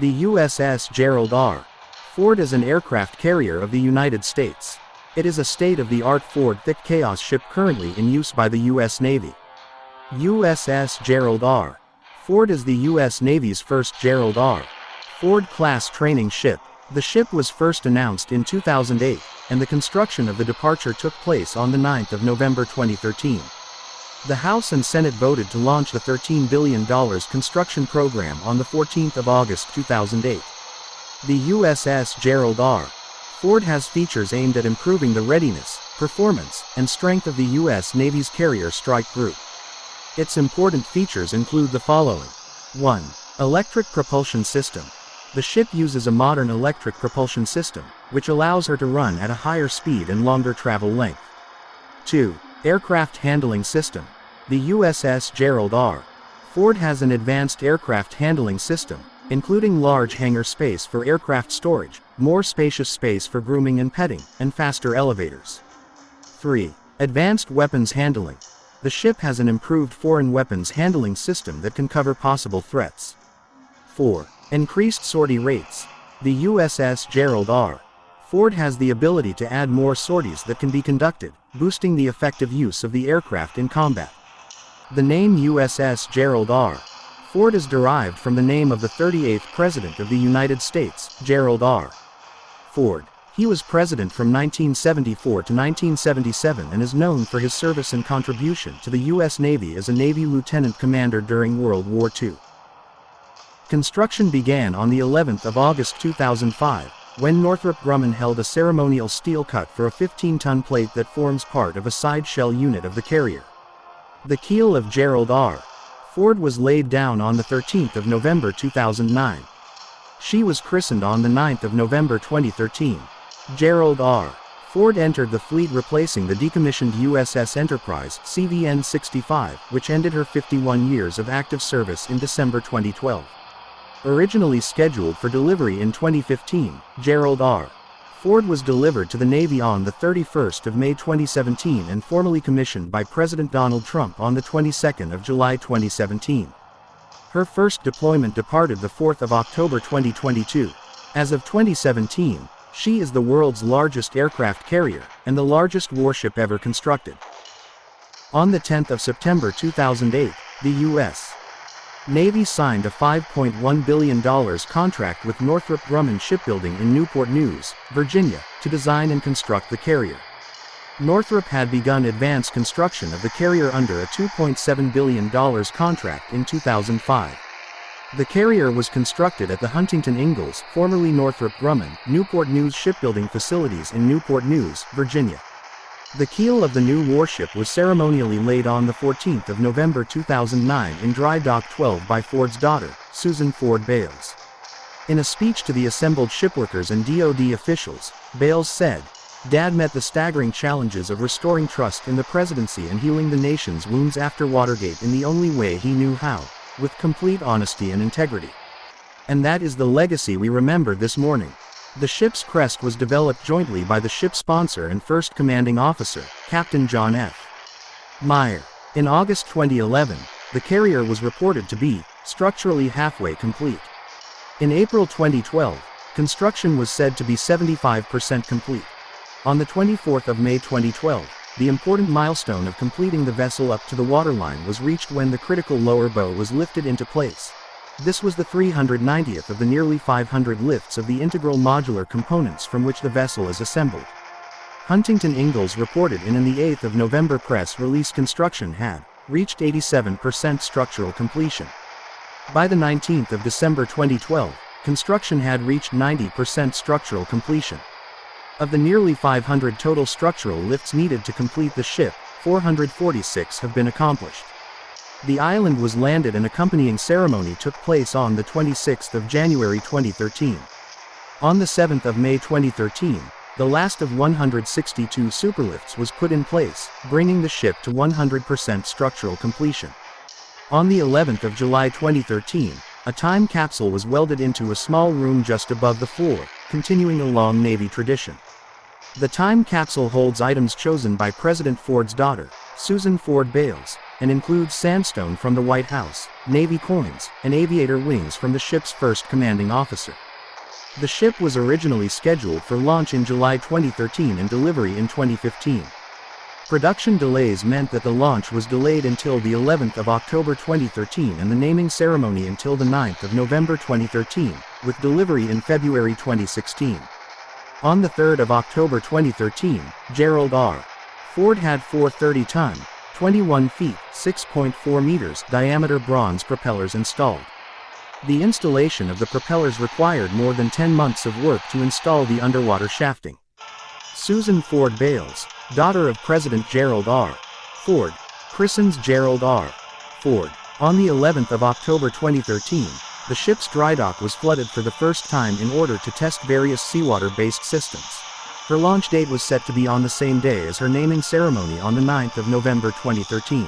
The USS Gerald R. Ford is an aircraft carrier of the United States. It is a state-of-the-art Ford thick chaos ship currently in use by the U.S. Navy. USS Gerald R. Ford is the U.S. Navy's first Gerald R. Ford-class training ship. The ship was first announced in 2008, and the construction of the departure took place on the 9th of November 2013. The House and Senate voted to launch the $13 billion construction program on the 14th of August 2008. The USS Gerald R. Ford has features aimed at improving the readiness, performance, and strength of the U.S. Navy's carrier strike group. Its important features include the following. 1. Electric propulsion system. The ship uses a modern electric propulsion system, which allows her to run at a higher speed and longer travel length. 2. Aircraft handling system. The USS Gerald R. Ford has an advanced aircraft handling system, including large hangar space for aircraft storage, more spacious space for grooming and petting, and faster elevators. 3. Advanced weapons handling. The ship has an improved foreign weapons handling system that can cover possible threats. 4. Increased sortie rates. The USS Gerald R. Ford has the ability to add more sorties that can be conducted, boosting the effective use of the aircraft in combat. The name USS Gerald R. Ford is derived from the name of the 38th President of the United States, Gerald R. Ford. He was president from 1974 to 1977 and is known for his service and contribution to the U.S. Navy as a Navy lieutenant commander during World War II. Construction began on the 11th of August 2005, when Northrop Grumman held a ceremonial steel cut for a 15-ton plate that forms part of a side shell unit of the carrier. The keel of Gerald R. Ford was laid down on the 13th of November 2009. She was christened on the 9th of November 2013. Gerald R. Ford entered the fleet replacing the decommissioned USS Enterprise CVN-65, which ended her 51 years of active service in December 2012. Originally scheduled for delivery in 2015, Gerald R. Ford was delivered to the Navy on the 31st of May 2017 and formally commissioned by President Donald Trump on the 22nd of July 2017. Her first deployment departed the 4th of October 2022. As of 2017, she is the world's largest aircraft carrier, and the largest warship ever constructed. On the 10th of September 2008, the U.S. Navy signed a $5.1 billion contract with Northrop Grumman Shipbuilding in Newport News, Virginia, to design and construct the carrier. Northrop had begun advanced construction of the carrier under a $2.7 billion contract in 2005. The carrier was constructed at the Huntington Ingalls, formerly Northrop Grumman, Newport News shipbuilding facilities in Newport News, Virginia. The keel of the new warship was ceremonially laid on the 14th of November 2009 in Dry Dock 12 by Ford's daughter, Susan Ford Bales. In a speech to the assembled shipworkers and DoD officials, Bales said, "Dad met the staggering challenges of restoring trust in the presidency and healing the nation's wounds after Watergate in the only way he knew how, with complete honesty and integrity. And that is the legacy we remember this morning." The ship's crest was developed jointly by the ship's sponsor and first commanding officer, Captain John F. Meyer. In August 2011, the carrier was reported to be structurally halfway complete. In April 2012, construction was said to be 75% complete. On the 24th of May 2012, the important milestone of completing the vessel up to the waterline was reached when the critical lower bow was lifted into place. This was the 390th of the nearly 500 lifts of the integral modular components from which the vessel is assembled. Huntington Ingalls reported in the 8th of November press release construction had reached 87% structural completion. By the 19th of December 2012, construction had reached 90% structural completion. Of the nearly 500 total structural lifts needed to complete the ship, 446 have been accomplished. The island was landed and accompanying ceremony took place on the 26th of January 2013. On the 7th of May 2013, the last of 162 superlifts was put in place, bringing the ship to 100% structural completion. On the 11th of July 2013, a time capsule was welded into a small room just above the floor, continuing a long Navy tradition. The time capsule holds items chosen by President Ford's daughter, Susan Ford Bales, and includes sandstone from the White House, Navy coins, and aviator wings from the ship's first commanding officer. The ship was originally scheduled for launch in July 2013 and delivery in 2015. Production delays meant that the launch was delayed until the 11th of October 2013 and the naming ceremony until the 9th of November 2013, with delivery in February 2016. On the 3rd of October 2013, Gerald R. Ford had four 30-ton, 21 feet, 6.4 meters diameter bronze propellers installed. The installation of the propellers required more than 10 months of work to install the underwater shafting. Susan Ford Bales, daughter of President Gerald R. Ford, christens Gerald R. Ford. On the 11th of October 2013, the ship's dry dock was flooded for the first time in order to test various seawater-based systems. Her launch date was set to be on the same day as her naming ceremony on the 9th of November 2013.